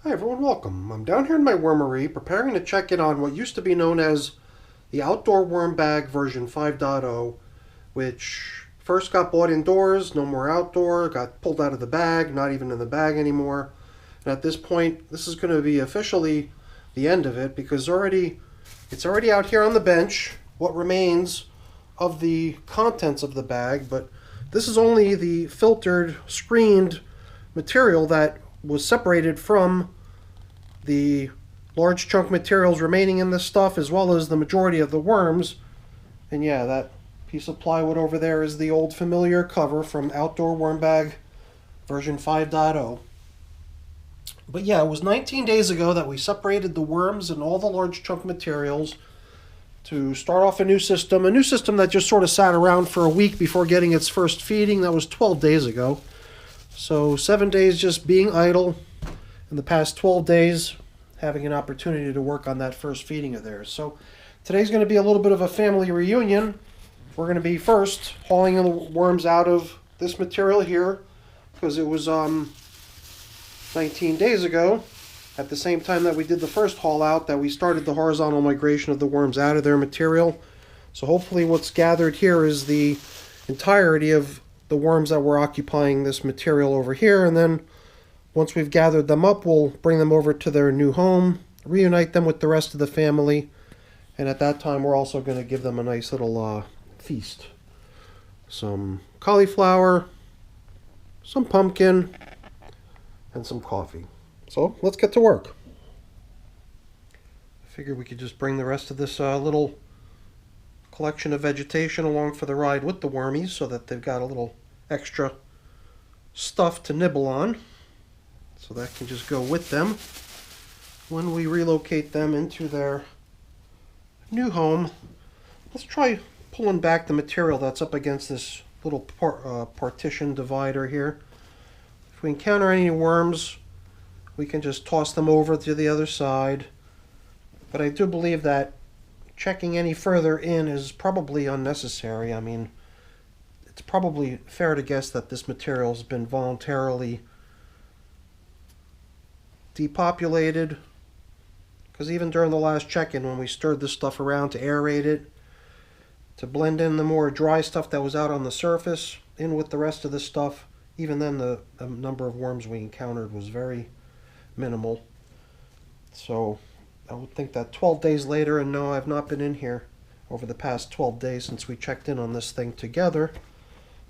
Hi everyone, welcome. I'm down here in my wormery preparing to check in on what used to be known as the outdoor worm bag version 5.0, which first got bought indoors, no more outdoor, got pulled out of the bag, not even in the bag anymore. And at this point, this is going to be officially the end of it because it's already out here on the bench, what remains of the contents of the bag, but this is only the filtered, screened material that was separated from the large chunk materials remaining in this stuff, as well as the majority of the worms. And yeah, that piece of plywood over there is the old familiar cover from Outdoor Worm Bag version 5.0. But yeah, it was 19 days ago that we separated the worms and all the large chunk materials to start off a new system that just sort of sat around for a week before getting its first feeding. That was 12 days ago. So 7 days just being idle, in the past 12 days having an opportunity to work on that first feeding of theirs. So today's going to be a little bit of a family reunion. We're going to be first hauling the worms out of this material here because it was 19 days ago, at the same time that we did the first haul out, that we started the horizontal migration of the worms out of their material. So hopefully what's gathered here is the entirety of the worms that were occupying this material over here, and then once we've gathered them up, we'll bring them over to their new home, reunite them with the rest of the family, and at that time we're also going to give them a nice little feast. Some cauliflower, some pumpkin, and some coffee. So let's get to work. I figured we could just bring the rest of this little collection of vegetation along for the ride with the wormies so that they've got a little extra stuff to nibble on. So that can just go with them when we relocate them into their new home. Let's try pulling back the material that's up against this little partition divider here. If we encounter any worms, we can just toss them over to the other side. But I do believe that checking any further in is probably unnecessary. I mean, it's probably fair to guess that this material has been voluntarily depopulated, because even during the last check-in, when we stirred this stuff around to aerate it, to blend in the more dry stuff that was out on the surface in with the rest of the stuff, even then the number of worms we encountered was very minimal. So I would think that 12 days later, and no, I've not been in here over the past 12 days since we checked in on this thing together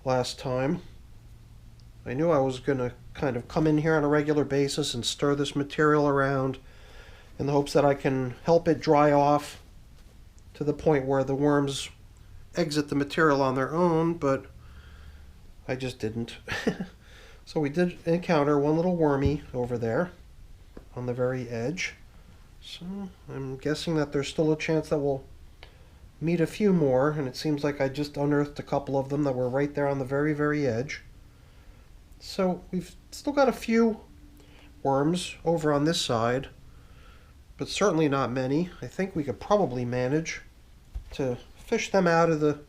last time. I knew I was going to kind of come in here on a regular basis and stir this material around in the hopes that I can help it dry off to the point where the worms exit the material on their own, but I just didn't. So we did encounter one little wormy over there on the very edge. So I'm guessing that there's still a chance that we'll meet a few more, and it seems like I just unearthed a couple of them that were right there on the very, very edge. So we've still got a few worms over on this side, but certainly not many. I think we could probably manage to fish them out of the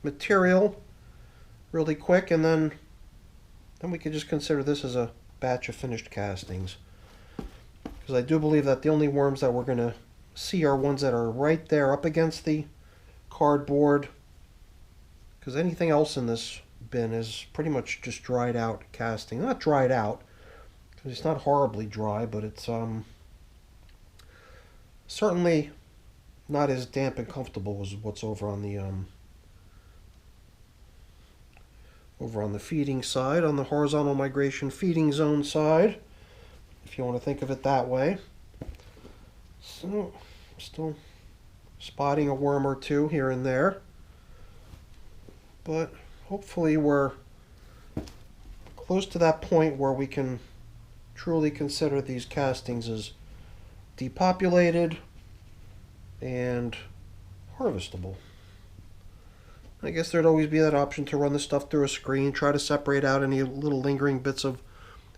material really quick, and then we could just consider this as a batch of finished castings. Because I do believe that the only worms that we're going to see are ones that are right there up against the cardboard, because anything else in this bin is pretty much just dried out casting. Not dried out, because it's not horribly dry, but it's certainly not as damp and comfortable as what's over on the feeding side, on the horizontal migration feeding zone side, if you want to think of it that way. So still spotting a worm or two here and there, but hopefully we're close to that point where we can truly consider these castings as depopulated and harvestable. I guess there'd always be that option to run the stuff through a screen, try to separate out any little lingering bits of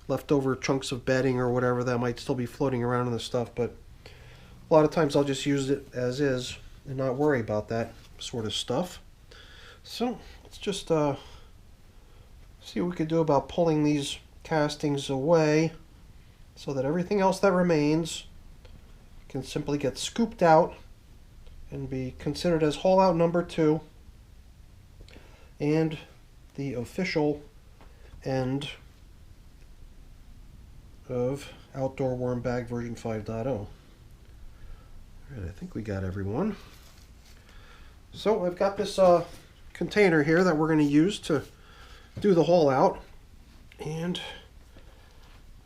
leftover chunks of bedding or whatever that might still be floating around in the stuff, but a lot of times I'll just use it as is and not worry about that sort of stuff. So let's just see what we could do about pulling these castings away. so that everything else that remains can simply get scooped out and be considered as haul out number 2 and the official end of outdoor worm bag version 5.0. All right, I think we got everyone. So I've got this container here that we're going to use to do the haul out, and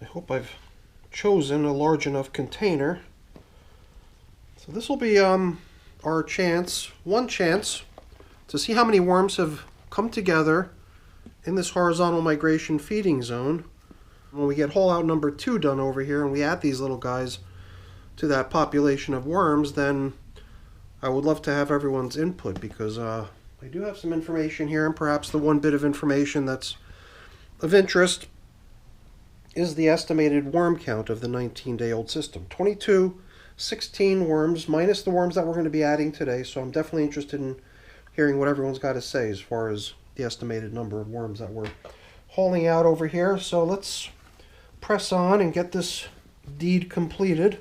I hope I've chosen a large enough container. So this will be our one chance to see how many worms have come together in this horizontal migration feeding zone. When we get haul out number 2 done over here and we add these little guys to that population of worms, then I would love to have everyone's input, because I do have some information here, and perhaps the one bit of information that's of interest is the estimated worm count of the 19-day-old system. 2216 worms, minus the worms that we're going to be adding today, so I'm definitely interested in hearing what everyone's got to say as far as the estimated number of worms that we're hauling out over here. So let's press on and get this deed completed.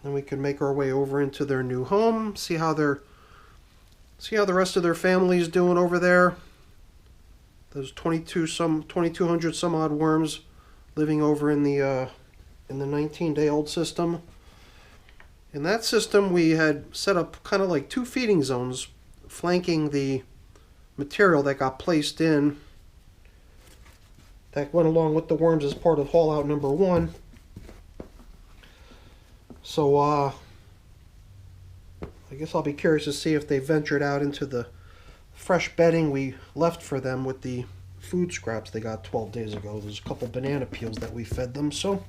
Then we can make our way over into their new home, see how the rest of their family is doing over there. Those 2200 some odd worms living over in the 19-day-old system. In that system, we had set up kind of like 2 feeding zones flanking the material that got placed in that went along with the worms as part of haul out number 1. So I guess I'll be curious to see if they ventured out into the fresh bedding we left for them with the food scraps they got 12 days ago. There's a couple banana peels that we fed them, so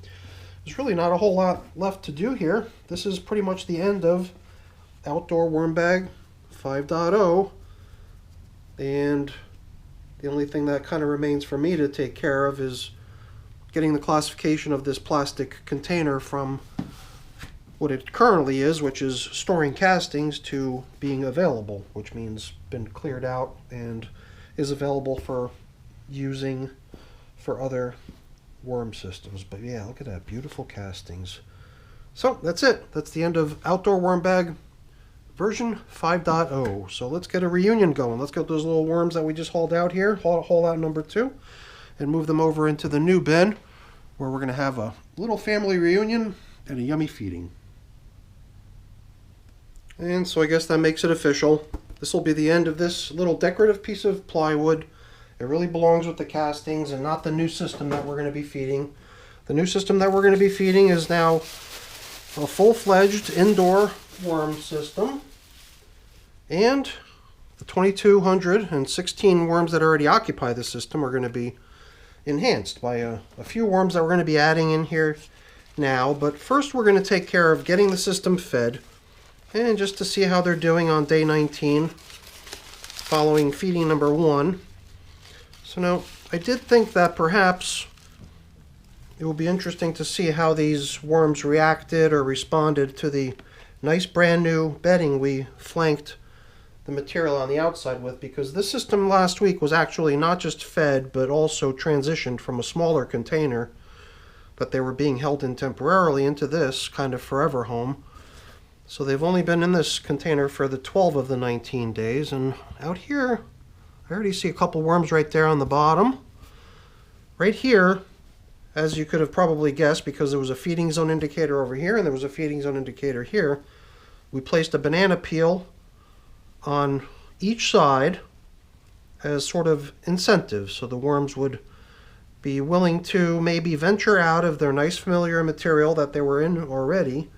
there's really not a whole lot left to do here. This is pretty much the end of Outdoor Worm Bag 5.0, and the only thing that kind of remains for me to take care of is getting the classification of this plastic container from what it currently is, which is storing castings, to being available, which means been cleared out and is available for using for other worm systems. But yeah, look at that, beautiful castings. So that's it. That's the end of Outdoor Worm Bag version 5.0. So let's get a reunion going. Let's get those little worms that we just hauled out here, haul out number 2, and move them over into the new bin, where we're going to have a little family reunion and a yummy feeding. And so I guess that makes it official. This will be the end of this little decorative piece of plywood. It really belongs with the castings and not the new system that we're going to be feeding. The new system that we're going to be feeding is now a full-fledged indoor worm system. And the 2216 worms that already occupy the system are going to be enhanced by a few worms that we're going to be adding in here now. But first we're going to take care of getting the system fed, and just to see how they're doing on day 19 following feeding number 1. So now I did think that perhaps it will be interesting to see how these worms reacted or responded to the nice brand new bedding we flanked the material on the outside with, because this system last week was actually not just fed but also transitioned from a smaller container that they were being held in temporarily into this kind of forever home. So they've only been in this container for the 12 of the 19 days, and out here I already see a couple worms right there on the bottom. Right here, as you could have probably guessed, because there was a feeding zone indicator over here and there was a feeding zone indicator here, we placed a banana peel on each side as sort of incentive, so the worms would be willing to maybe venture out of their nice familiar material that they were in already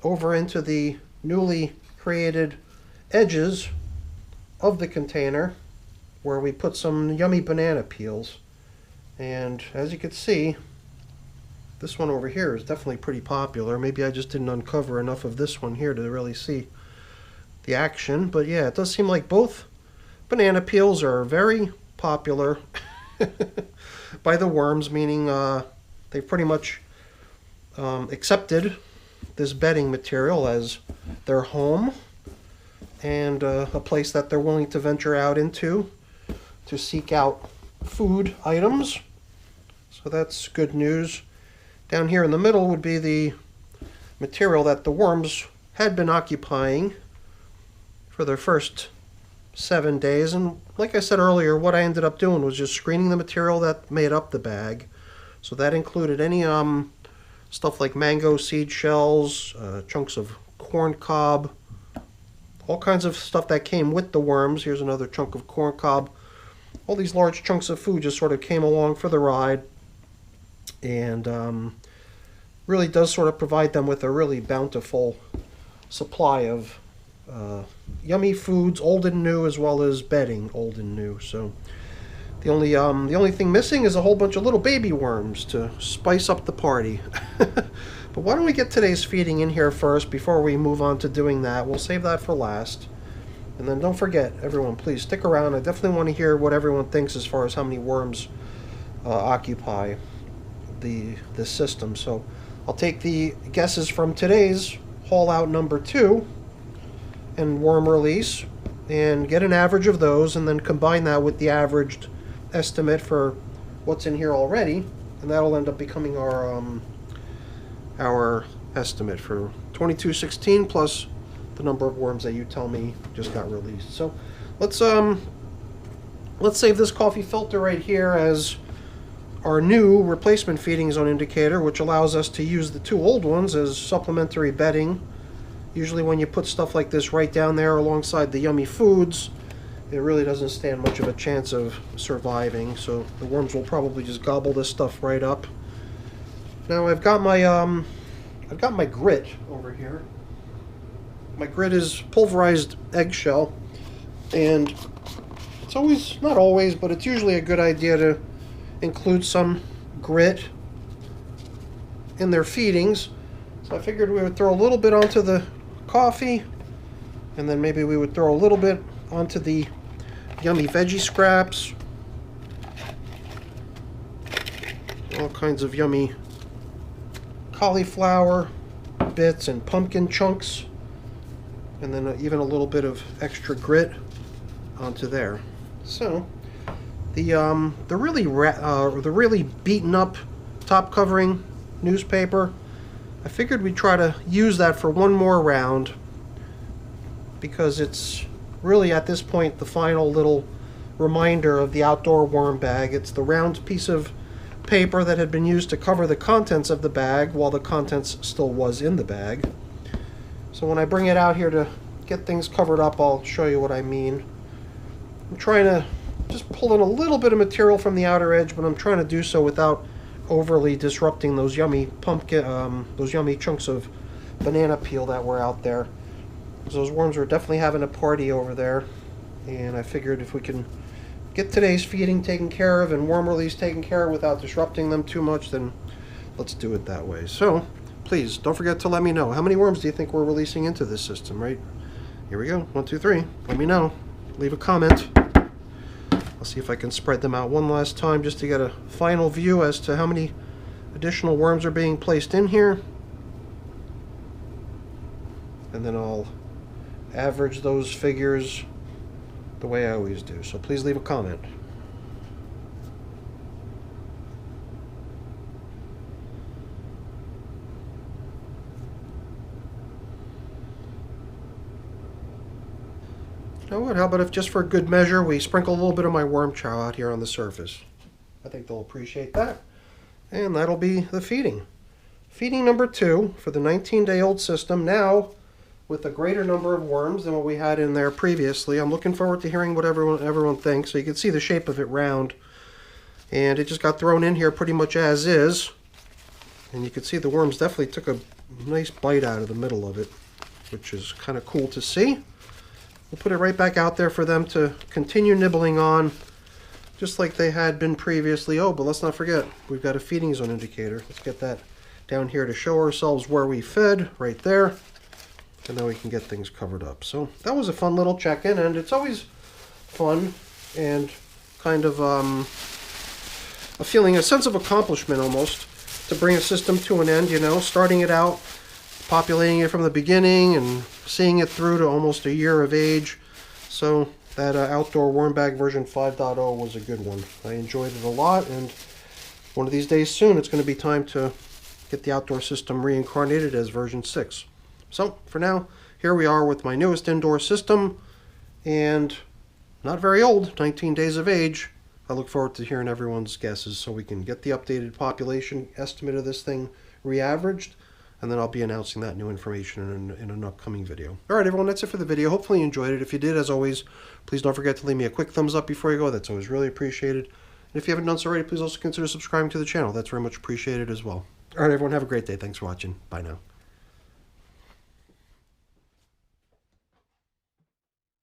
over into the newly created edges of the container, where we put some yummy banana peels. And as you can see, this one over here is definitely pretty popular. Maybe I just didn't uncover enough of this one here to really see the action. But yeah, it does seem like both banana peels are very popular by the worms, meaning they pretty much accepted this bedding material as their home and a place that they're willing to venture out into to seek out food items. So that's good news. Down here in the middle would be the material that the worms had been occupying for their first 7 days. And like I said earlier, what I ended up doing was just screening the material that made up the bag. So that included any stuff like mango seed shells, chunks of corn cob, all kinds of stuff that came with the worms. Here's another chunk of corn cob. All these large chunks of food just sort of came along for the ride, and really does sort of provide them with a really bountiful supply of yummy foods, old and new, as well as bedding, old and new. So the only thing missing is a whole bunch of little baby worms to spice up the party. But why don't we get today's feeding in here first before we move on to doing that? We'll save that for last. And then don't forget, everyone, please stick around. I definitely want to hear what everyone thinks as far as how many worms occupy this system. So I'll take the guesses from today's haul out number 2 and worm release and get an average of those, and then combine that with the averaged estimate for what's in here already, and that'll end up becoming our estimate for 2216 plus the number of worms that you tell me just got released. So let's save this coffee filter right here as our new replacement feeding zone indicator, which allows us to use the 2 old ones as supplementary bedding. Usually when you put stuff like this right down there alongside the yummy foods, it really doesn't stand much of a chance of surviving, so the worms will probably just gobble this stuff right up. Now I've got my grit over here. My grit is pulverized eggshell, and it's always, not always, but it's usually a good idea to include some grit in their feedings. So I figured we would throw a little bit onto the coffee, and then maybe we would throw a little bit onto the yummy veggie scraps. All kinds of yummy cauliflower bits and pumpkin chunks, and then even a little bit of extra grit onto there. So the really beaten up top covering newspaper, I figured we'd try to use that for one more round, because it's really at this point the final little reminder of the outdoor worm bag. It's the round piece of paper that had been used to cover the contents of the bag while the contents still was in the bag. So when I bring it out here to get things covered up, I'll show you what I mean. I'm trying to just pull in a little bit of material from the outer edge, but I'm trying to do so without overly disrupting those yummy those yummy chunks of banana peel that were out there. Those worms were definitely having a party over there, and I figured if we can get today's feeding taken care of and worm release taken care of without disrupting them too much, then let's do it that way. So please don't forget to let me know, how many worms do you think we're releasing into this system, right? Here we go, 1, 2, 3. Let me know. Leave a comment. I'll see if I can spread them out one last time just to get a final view as to how many additional worms are being placed in here. And then I'll average those figures the way I always do. So please leave a comment. You know what, how about if just for good measure we sprinkle a little bit of my worm chow out here on the surface? I think they'll appreciate that. And that'll be the feeding. Feeding number 2 for the 19-day-old system, now with a greater number of worms than what we had in there previously. I'm looking forward to hearing what everyone thinks. So you can see the shape of it round. And it just got thrown in here pretty much as is. And you can see the worms definitely took a nice bite out of the middle of it, which is kind of cool to see. We'll put it right back out there for them to continue nibbling on, just like they had been previously. Oh, but let's not forget, we've got a feeding zone indicator. Let's get that down here to show ourselves where we fed, right there. And then we can get things covered up. So that was a fun little check-in, and it's always fun and kind of a feeling, a sense of accomplishment almost, to bring a system to an end, you know, starting it out, populating it from the beginning and seeing it through to almost a year of age. So that outdoor worm bag version 5.0 was a good one. I enjoyed it a lot, and one of these days soon it's going to be time to get the outdoor system reincarnated as version 6. So, for now, here we are with my newest indoor system, and not very old, 19 days of age. I look forward to hearing everyone's guesses so we can get the updated population estimate of this thing re-averaged, and then I'll be announcing that new information in an upcoming video. Alright everyone, that's it for the video. Hopefully you enjoyed it. If you did, as always, please don't forget to leave me a quick thumbs up before you go. That's always really appreciated. And if you haven't done so already, please also consider subscribing to the channel. That's very much appreciated as well. Alright everyone, have a great day. Thanks for watching. Bye now.